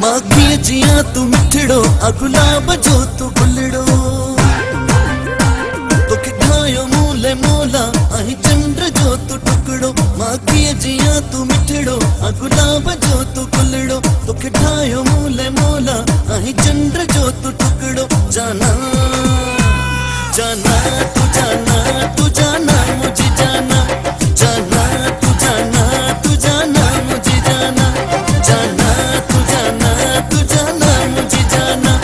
माखी जिया तू मिठड़ो आ गुलाब जो तू गुलड़ो तोखे ठायो मूले मोला अही चंद्र जो तू टुकड़ो माखी जिया तू मिठड़ो आ गुलाब जो तू गुलड़ो तोखे ठायो मूले मोला अही चंद्र जो तू टुकड़ो जाना जाना तू जाना तू जाना मुझे जाना जाना तू जाना तू जाना मुझे जाना जाना तू जाना तू जाना मुझे जाना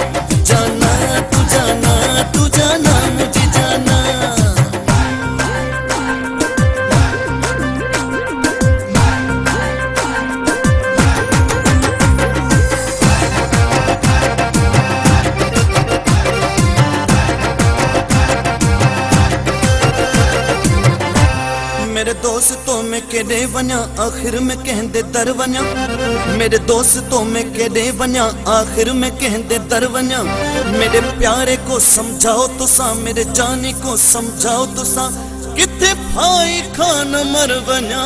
जाना तू जाना तू जाना मुझे जाना। मेरे दोस्तों में केड़े वन्या आखिर में कहंदे दर वन्या मेरे दोस्तों में केड़े वन्या आखिर में कहंदे दर वन्या मेरे प्यारे को समझाओ तुसा मेरे जानी को समझाओ तुसा किथे भाई खान मर वन्या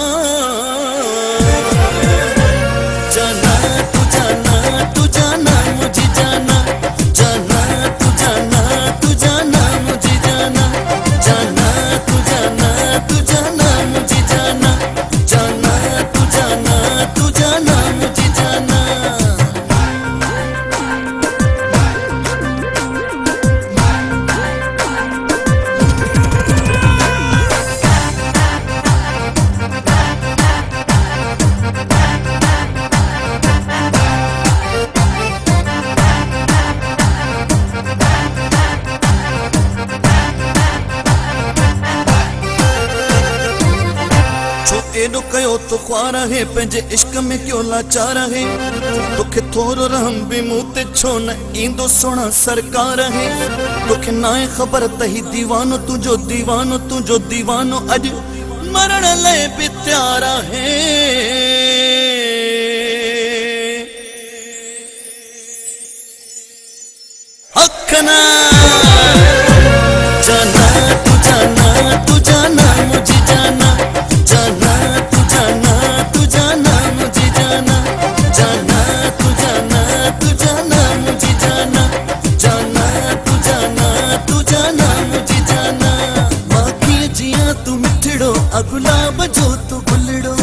जाना तू जाना तू जाना मुझे जाना जाना तू जाना तू जाना मुझे जाना जाना तू जाना तू जाना मुझे जाना जाना तू जाना तू जाना मुझे जाना। एडो कयो तो ख्वार है पंहिंजे इश्क में क्यों लाचार है तोखे थोरो रहम भी मुंह ते छो न ईंदो सोना सरकार है तोखे नाए ख़बर तही दीवानो तुंहिंजो दीवानो अॼु मरण लाइ बि तैयार है हक़ ना जाना तू जाना तू जाना मुझे जाना जाना तू जाना तू जाना मुझे जाना जाना तू जाना तू जाना मुझे जाना जाना तू जाना तू जाना मुझे जाना माखी जिया तू मिठड़ो आ गुलाब जो तू गुलड़ो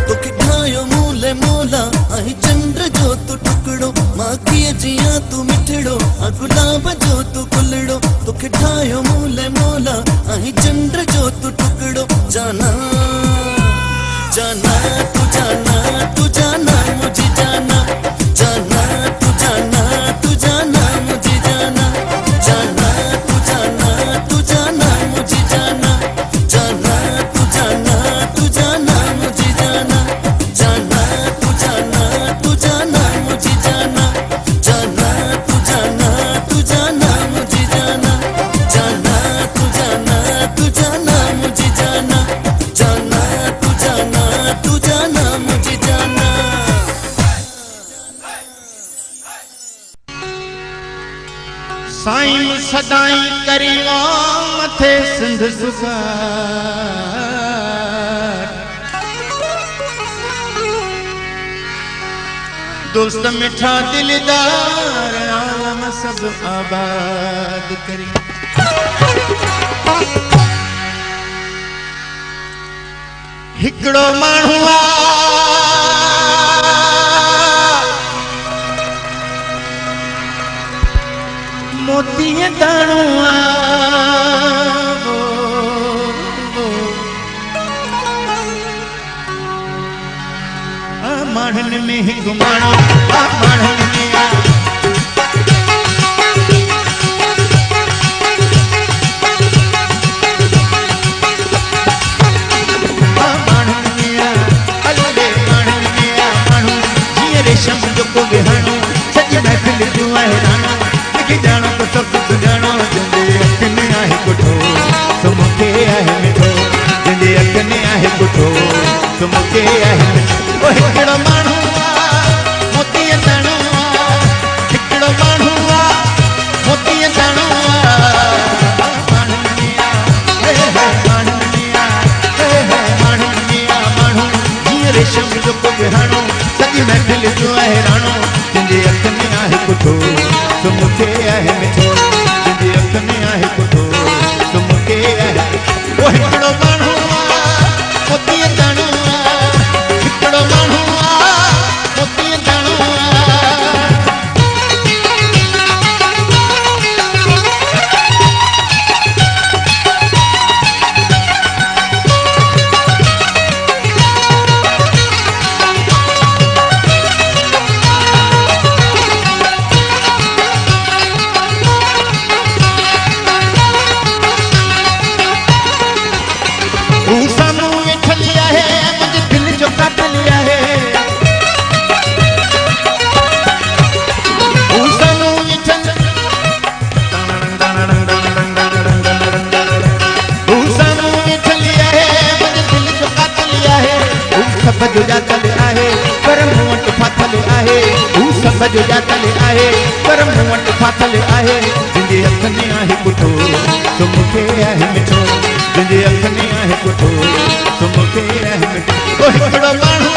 तोखे ठायो मूले मोला अही चंद्र जो तू टुकड़ो माखी जिया तू मिठड़ो आ गुलाब जो तू गुलड़ो तोखे ठायो मूले मोला अही चंद्र जो तू टुकड़ो जाना जाना तू जाना तू जाना मुझे जाना जाना तू जाना तू जाना मुझे जाना जाना तू जाना तू जाना मुझे जाना जाना तू जाना तू जाना मुझे जाना जाना तू जाना तू जाना मुझे जाना जाना तू जाना तू जाना मुझे जाना जाना तू जाना तू जाना मुझे जाना जाना तू जाना तू जाना मुझे जाना। साईं सदाई करीवा मथे सिंध सुगार दोस्त मिठा दिलदार आलम सब आबाद करी हिकड़ो माण्हू मोती दाणो माण्हुनि में हिकु माण्हू माण्हुनि में रेशम जो को विहानो सॼी महफ़िल जूं आहे राणो मूंखे ॼाणो त सभु कुझु ॼाणो जंहिंजे अख में आहे कुठो सो मूंखे आहे मिठो जंहिंजे अख में आहे कुठो सो मूंखे आहे मिठो ओ हिकिड़ो माण्हू मोतीअ दाणो जो जातल आहे पर मूं वटि फाथल आहे हू सभ जो जातल आहे पर मूं वटि फाथल आहे तुंहिंजे हथ में आहे पुठो सो मूंखे आहे मिठो तुंहिंजे हथ में आहे पुठो सो मूंखे आहे मिठो ओ हिकिड़ो माण्हू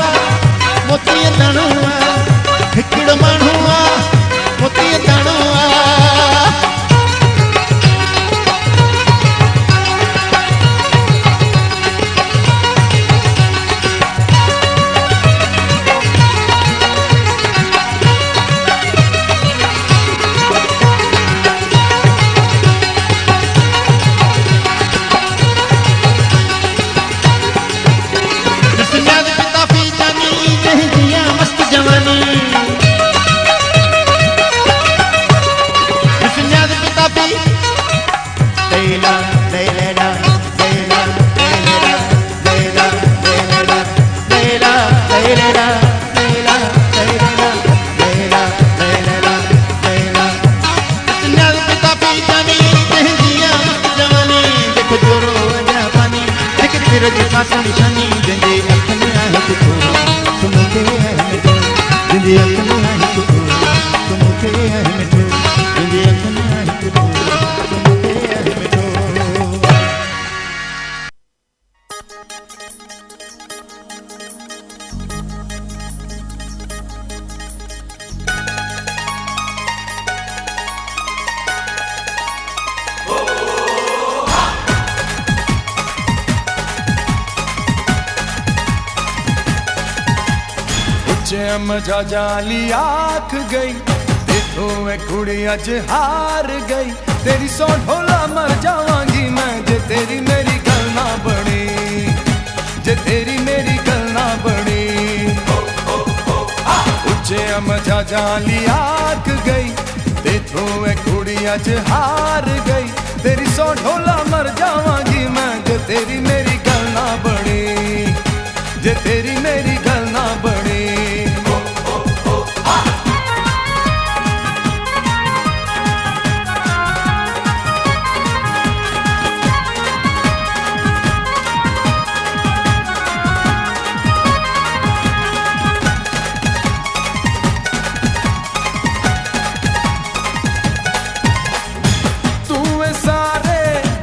आहे मोतीअ दाणो आहे हिकिड़ो माण्हू आहे मोतीअ दाणो आहे मजा जाली आख गई देखो मैं कुड़ी अज हार गई तेरी सौ ढोला मर जावांगी मैं जे तेरी मेरी गल ना बनी जे तेरी मेरी गल ना बनी उच्चे मजा जाली आख गई देखो मैं कुड़ी अज हार गई तेरी सौ ढोला मर जावांगी मैं जे तेरी मेरी गल ना बनी जे तेरी मेरी गल ना बनी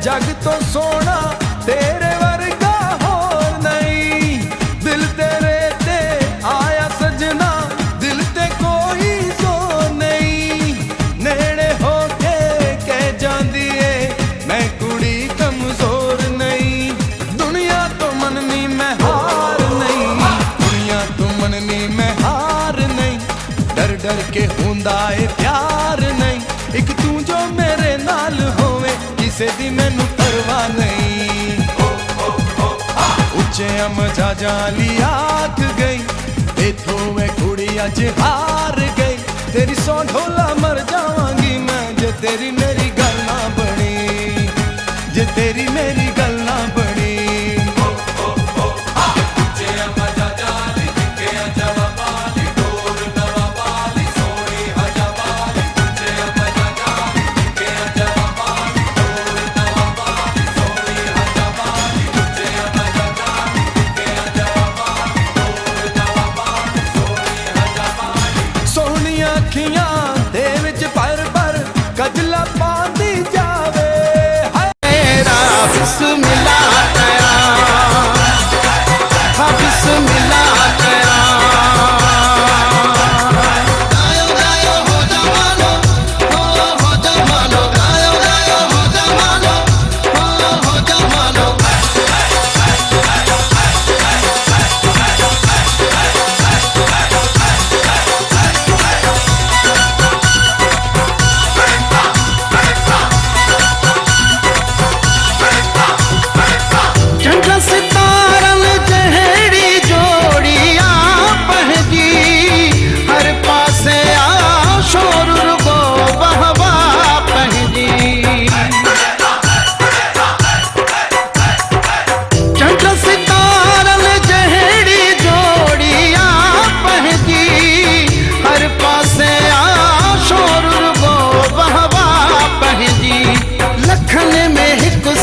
जग तो सोना तेरे वर्गा होर नहीं दिल तेरे ते आया सजना परवाह नहीं। उच्चे अम जाली आख गई इथों मैं कुड़ी अज हार गई। तेरी सौ ढोला मर जावांगी मैं जे तेरी मेरी गल ना बनी, जे तेरी मेरी गल ना बनी। अखियां दे विच पर पर कजला पांदी जावे। मेरा बिस्मिल्लाह कया, हाँ बिस्मिल्लाह कया। गायो गायो हो जमानो, हो जमानो। गायो गायो हो जमानो, हो जमानो।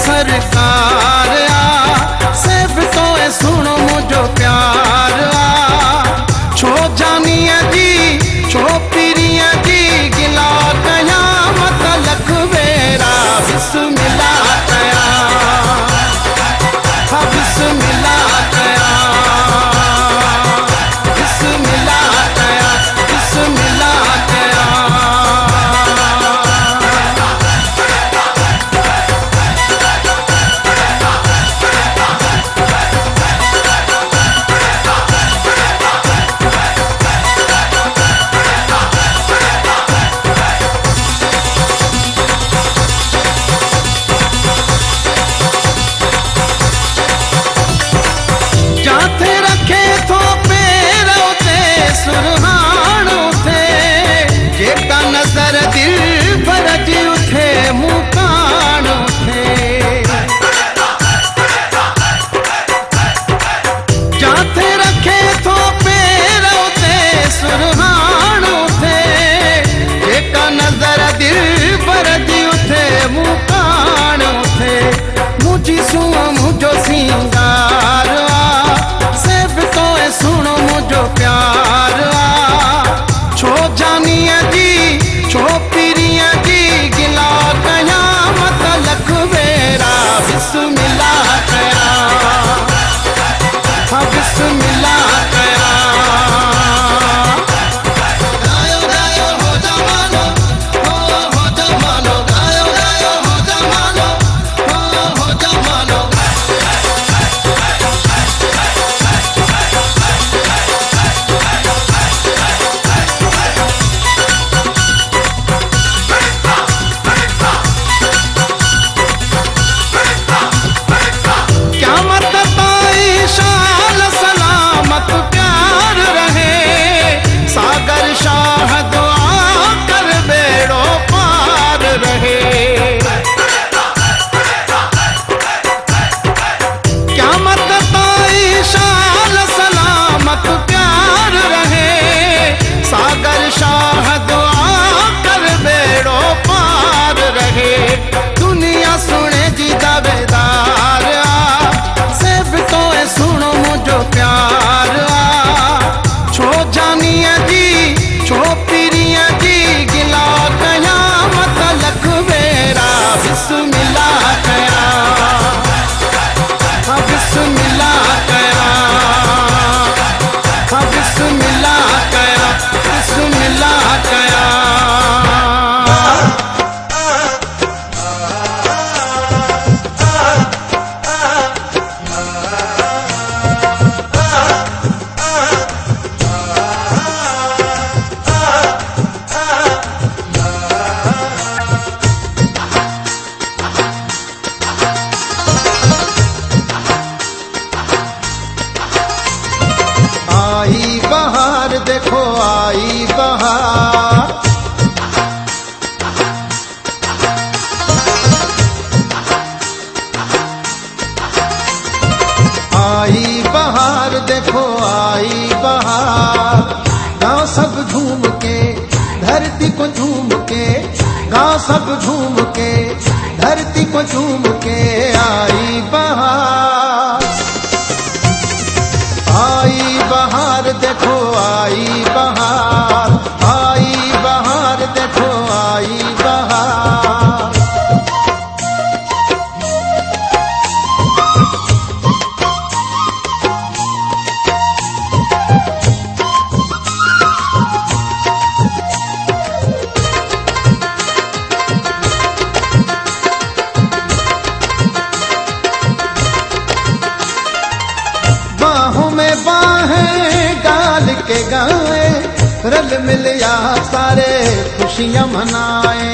सरकार आ सिर्फ तो सुनो मुझो प्यार आ। छो जानिया जी छो पीरिया जी गिला कया मत लख वेरा। बिस्मिल्लाह कया, हाँ बिस्मिल्लाह कया, बिस्मिल्लाह कया, बिस्मिल्लाह कया। जाते रखे थो पेरो ते सुरहानो थे, जेका नजर दिल भरज उठे मुकानो थे। जाते रखे थो पेरो ते सुरहानो थे, जेका नजर दिल भरज उठे मुकानो थे। मुझी सुआ मुझो सिंगार सुनो मुझो प्यार आ। छो जानिया जी छो पीरिया जी गिला कया मत लख वेरा। बिस्मिल्लाह कया, हाँ बिस्मिल्लाह कया। गायो गायो हो जमानो, हो जमानो। गायो गायो हो जमानो, हो जमानो। देखो आई बहार, गाँव सब झूम के धरती को झूम के, गाँव सब झूम के धरती को झूम के आई बहार। आई बहार देखो आई बहार, आई बहार देखो आई बहार। बाहों में बाहें डाल के गाए, रल मिल या सारे खुशियां मनाए।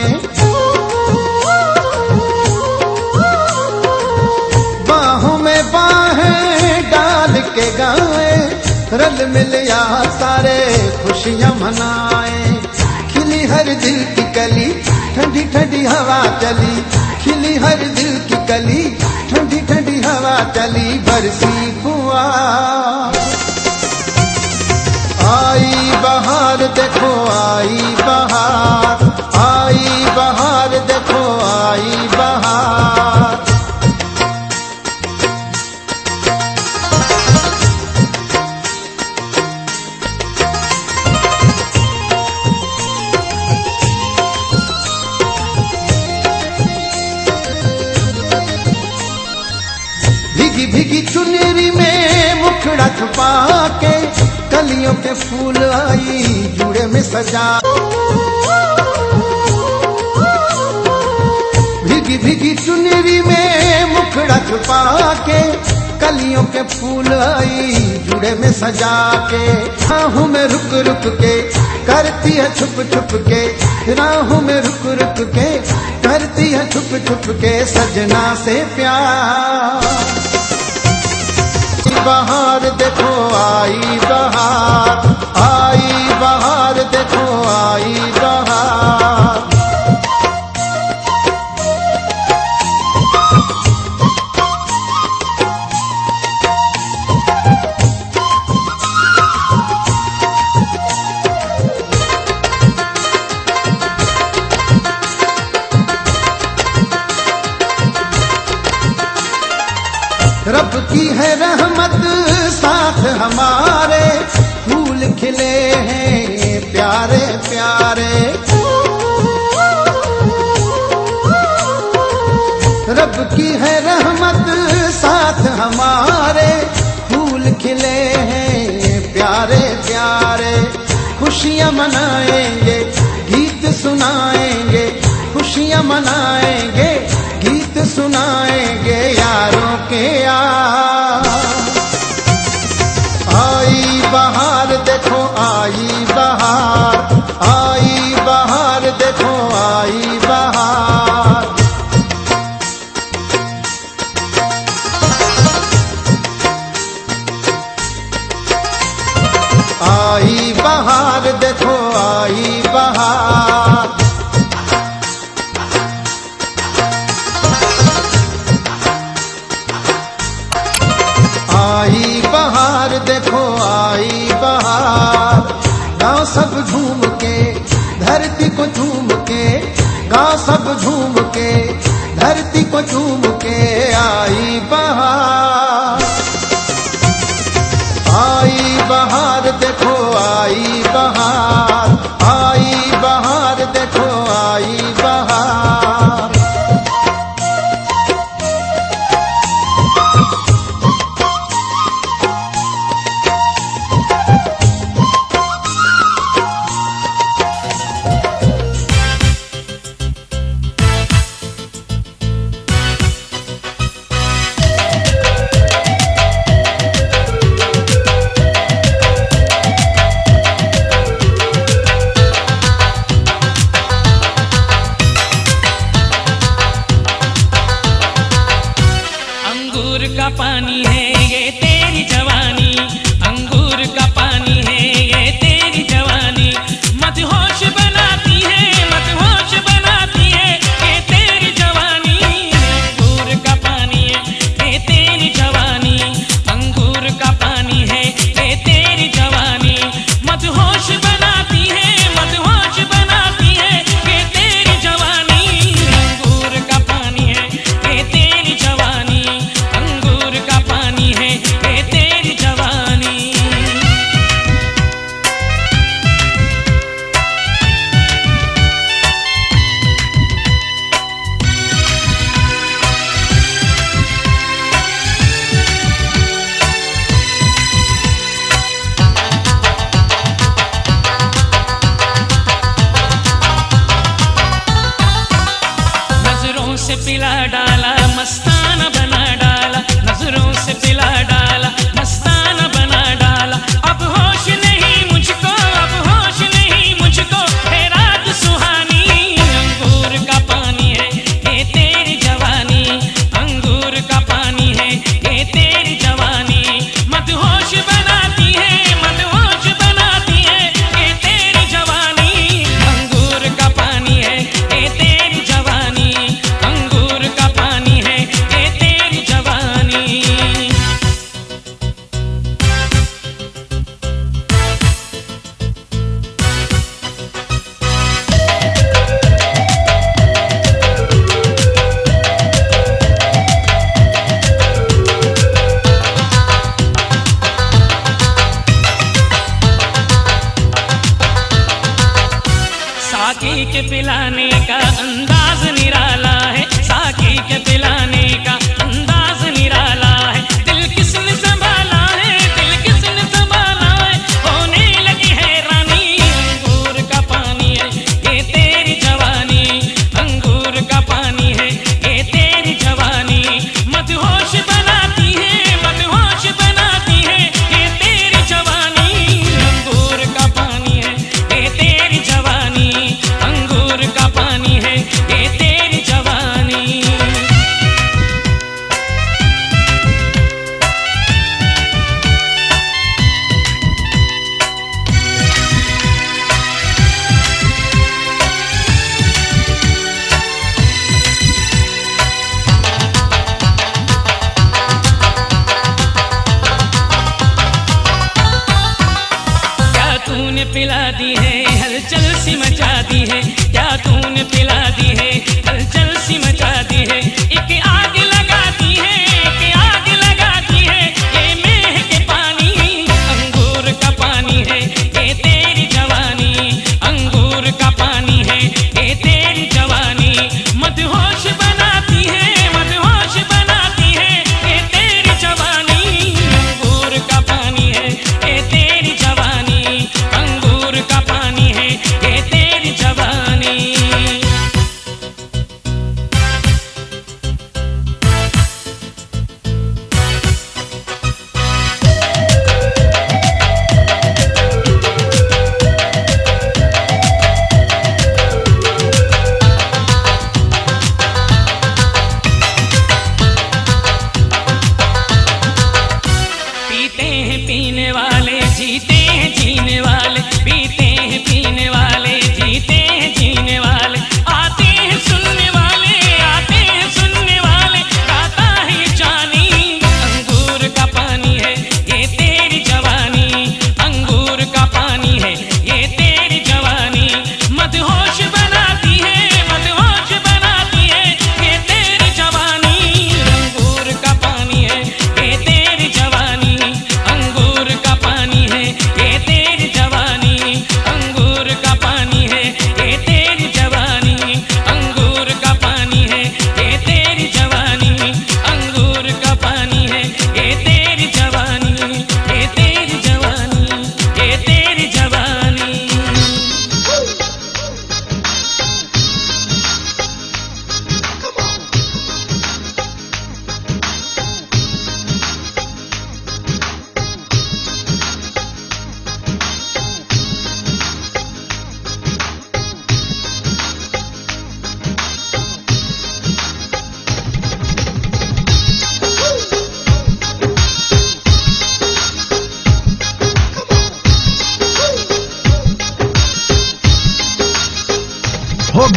बाहों में बाहें डाल के गाए, रल मिल या सारे खुशियां मनाए। खिली हर दिल की कली, ठंडी ठंडी हवा चली, खिली हर दिल की कली, ठंडी ठंडी हवा चली, बरसी फुहार। आई बहार देखो आई बहार, आई बहार देखो आई बहार। भीगी भीगी चुनरी में मुखड़ा छुपा के, कलियों के फूल आई जुड़े में सजा। भीगी भीगी चुनरी में मुखड़ा छुपा के, कलियों के फूल आई जुड़े में सजा के। राहों में रुक रुक के करती है छुप छुप के, राहों में रुक रुक के करती है छुप छुप के सजना से प्यार। बहार देखो आई बहार, आई बहार देखो आई बहार। रब की है रहमत साथ हमारे, फूल खिले हैं प्यारे प्यारे। रब की है रहमत साथ हमारे, फूल खिले हैं प्यारे प्यारे। खुशियाँ मनाएंगे गीत सुनाएंगे, खुशियाँ मनाएंगे गीत सुनाएंगे यारों के यार। आई बहार देखो आई बहार, आई बहार देखो आई बहार। आई बहार देखो आई बहार। आई बहार देखो आई बहार, गाँव सब झूम के धरती को झूम के, गाँव सब झूम के धरती को झूम के आई बहार। आई बहार देखो आई बहार, आई बहार देखो आई बहार। का पानी है ये तेरी जवानी, अंगूर का पानी है ये तेरी जवानी। मदहोश बनाती है, मदहोश बनाती है ये तेरी जवानी। अंगूर का पानी है ये तेरी जवानी, अंगूर का पानी है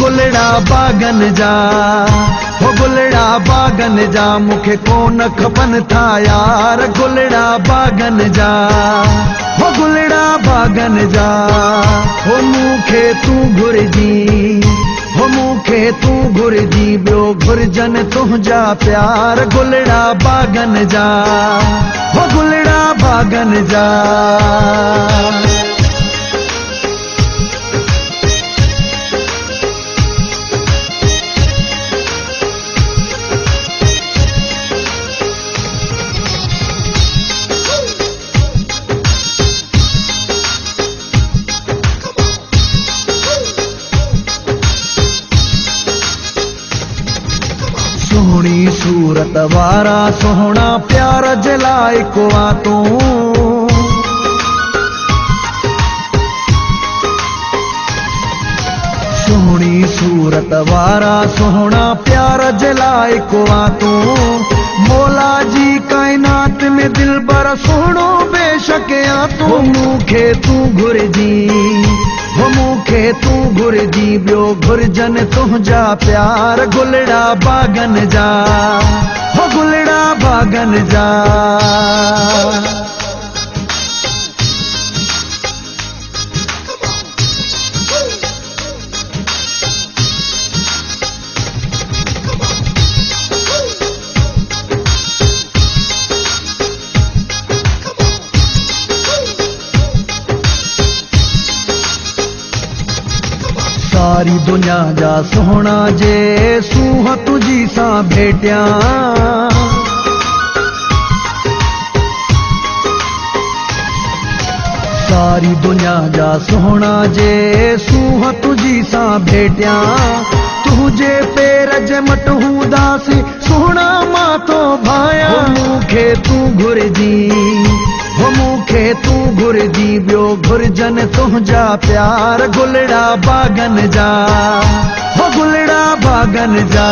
गुलड़ा बागन जा, हो गुलड़ा बागन जा, मुखे कोन खपन था यार गुलड़ा बागन जा, हो गुलड़ा बागन जा, हो मुखे तू घुरजी, हो मुखे तू घुरजी, ॿियो घुरजन तुंहिंजा प्यार गुलड़ा बागन जा, हो गुलड़ा बागन जा। सोहनी सूरत वारा सोहना प्यार जलाए को आ तू, सोहनी सूरत वारा सोहना प्यार जलाए को आ तू, मौला जी कायनात में दिल बर सोहनो बेशक आ तू, मुखे तू घुरजी, हो मुखे तू घुरजी, ॿियो घुरजन तुंहिंजा प्यार गुलड़ा बागन जा, हो गुलड़ा बागन जा। सारी दुनिया जा सोहना जे सूह तुझी सा भेटिया, सारी दुनिया जा सोहना जे सूह तुझी सा भेटिया, तुझे पेर जे मट हूंदासी सोहना मां तो भाया, मुखे तू घुरजी, हो मुखे तू घुरजी, ॿियो घुरजन तुंहिंजा प्यार गुलड़ा बागन जा, हो गुलड़ा बागन जा।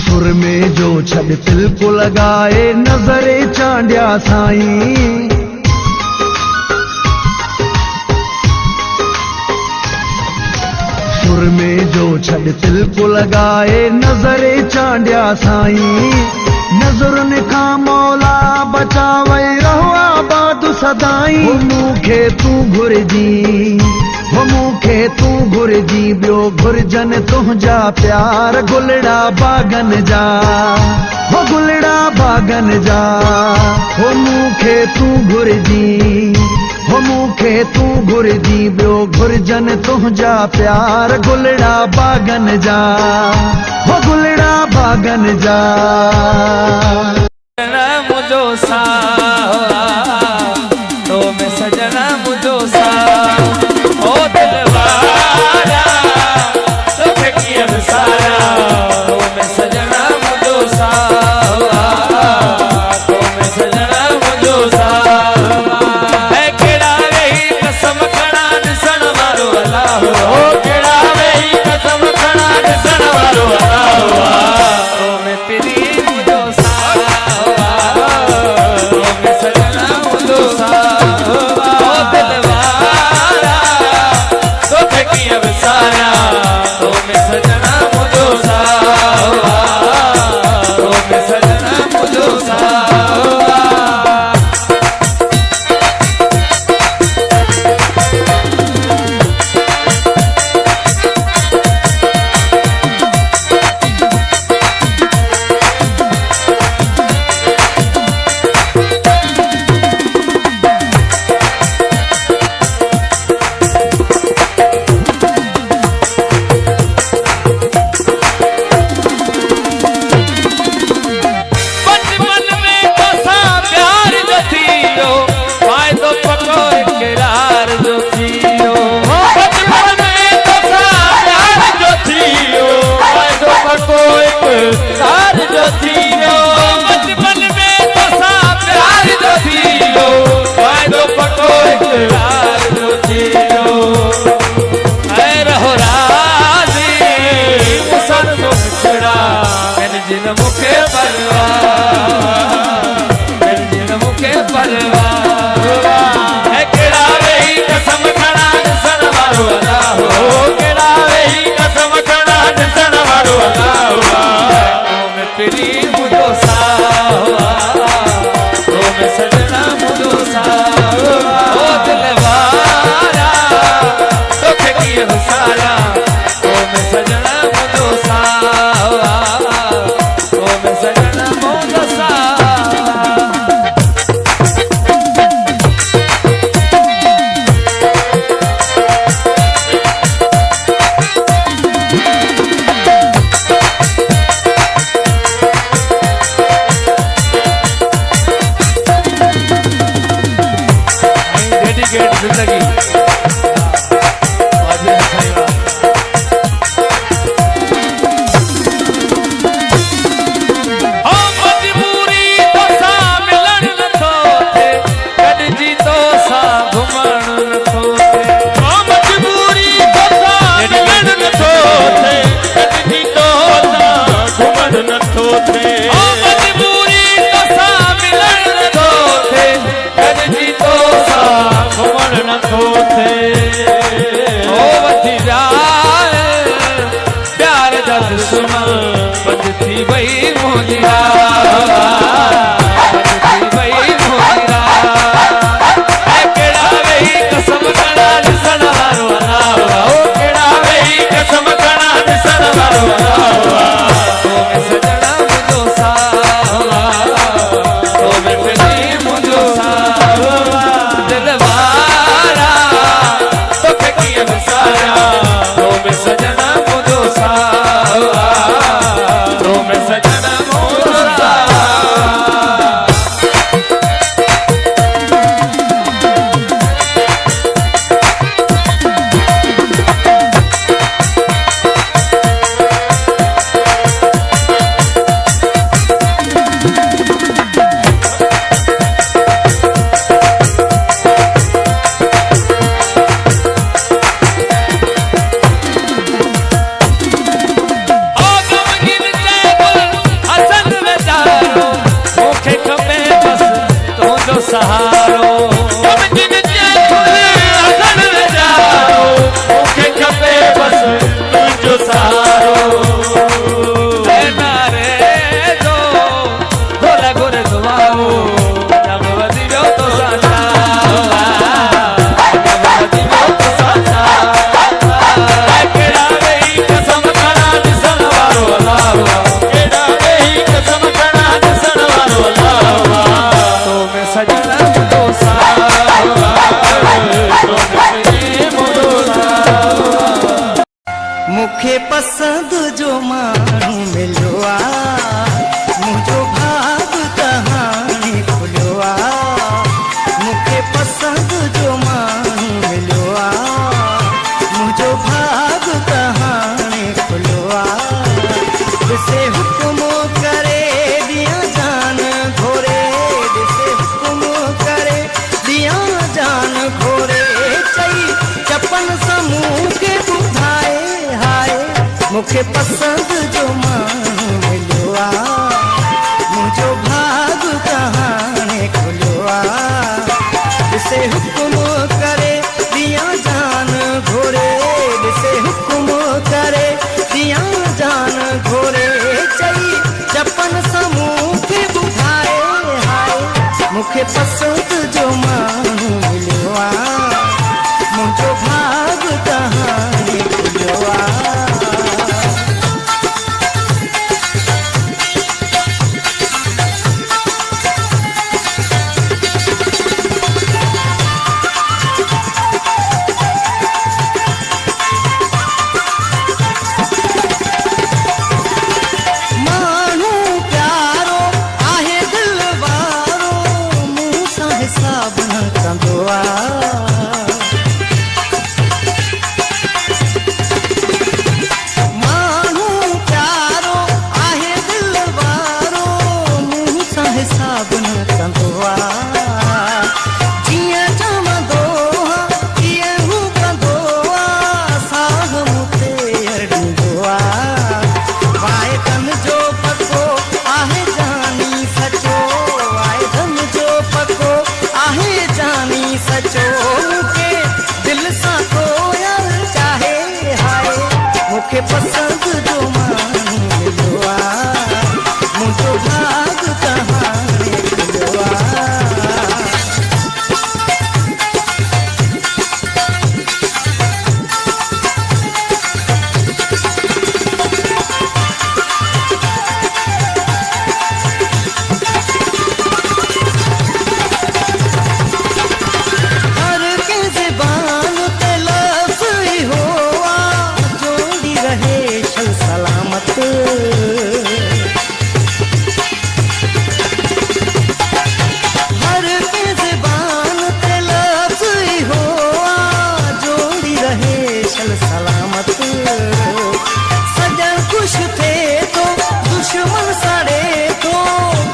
सुर में जो छड़ तिल को लगाए नजरे चांडिया साईं, सुर में जो छड़ तिल को लगाए नजरे चांडिया साईं, नजरुन खां मौला बचावे रहो आबाद सदाई, मुखे तू घुरजी, हो मुखे तू घुरजी, ॿियो घुरजन तुंहिंजा प्यार गुलड़ा बागन जा, हो गुलड़ा बागन जा, हो मुखे तू घुरजी, हो मुखे तू घुरजी, ॿियो घुरजन तुंहिंजा प्यार गुलड़ा बागन जा, हो गुलड़ा बागन जा। मुझो सा तो मैं सजना मुझो सा, ओ दिलवारा तो फेंकी अब सारा, ओ मैं सजना मुझो सा, तो मैं सजना मुझो सा, है केड़ा रही कसम खड़ा दिसण वारो अल्लाह, ओ केड़ा रही कसम खड़ा दिसण वारो अल्लाह, ओ मैं तेरी मुझो सा, ओ मैं सजना मुझो सा, ओ दिलवारा तो फेंकी अब सारा, ओ मैं सजना मुझो सा, ओ मैं सजना मुझो सा। थे मजबूरी तो सा मिलन तो थे गरजी तो सा घुमण न तो थे ओ वठी जाए प्यार जा दुश्मन बंद थी वही मुंहिंजी बंद थी वही मुंहिंजी ऐं कहिड़ा वेही कसम खणा ॾिसण वारो अलावा ओ कहिड़ा वेही कसम खणा ॾिसण वारो अलावा तो में सजना मुंहिंजो सावा तो में सजी मुंहिंजो सावा दिल वारा तोखे कीअं विसारिया तो में सजना मुंहिंजो सावा तो में सजना मुंहिंजो सावा सहारो गमगिन हसन वेचारो मूंखे खपे बस तुंहिंजो सहारो नारे जो घोर घोर दुआओ जब वधी वियो तो साचा जब वधी वियो तो साचा कहिड़ा वेही कसम खणा ॾिसण वारो अलावा कहिड़ा वेही कसम खणा ॾिसण वारो अलावा तो में सजना मुंहिंजो सावा तो में सजी मुंहिंजो सावा मूंखे पसंदि जो माण्हू मिलियो आहे मुंहिंजो भाग कहाणी खुलियो आहे मूंखे पसंदि जो माण्हू मिलियो आहे मुंहिंजो भाग कहाणी खुलियो आहे ॾिसे हुकुम करे ॾियां जान घोरे ॾिसे हुकुम करे ॾियां जान घोरे चई चपन समूह खे ॿुधाए हाय मूंखे पसंदि जो माण्हू मिलियो आहे मुंहिंजो भाग कहाणी खुलियो आहे ॾिसे हुकुम करे ॾियां जान घोरे ॾिसे हुकुम करे ॾियां जान घोरे चई चपन समूह खे ॿुधाए हाय मूंखे पसंदि जो माण्हू मिलियो आहे मुंहिंजो भाग कहाणी खुलियो आहे माण्हू प्यारो आहे दिल वारो मूं सां हिसाब न कंदो आहे माण्हू प्यारो आहे दिल वारो मूं सां हिसाब न कंदो आहे जीअं चवंदो आहे तीअं हू कंदो आहे साह मूं ते ॾींदो आहे वाइदन जो पको आहे जानी सचो वाइदन जो पको आहे जानी सचो मूंखे दिल सां कोयल चाहे हाय मूंखे पसंदि जो माण्हू मिलियो आहे मुंहिंजो भाग कहाणी खुलियो आहे हर के ज़बान ते लफ्ज़ ही होआ जोड़ी रहे शल सलामत हर के ज़बान ते लफ्ज़ ही होआ जोड़ी रहे शल सलामत सजन खुश थे तो दुश्मन सड़े तो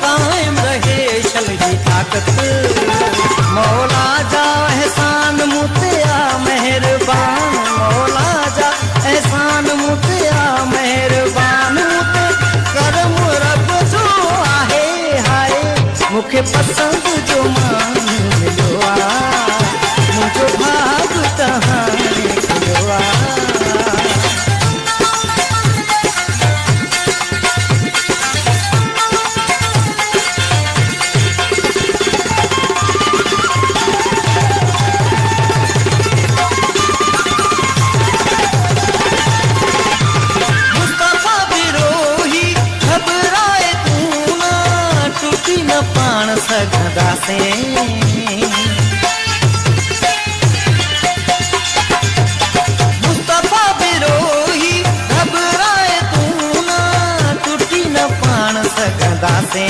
कायम रहे शल जी ताकत मौला जा एहसान मुतिया मेहरबान मौला जा एहसान मुतिया मेहरबान मुते करम रब पसंद जो मान मिलो मुझो भाग तहाने खुलो पाण सघंदा से मुस्तफा बिरोही घबराए तू ना टुटी न पाण सघंदा से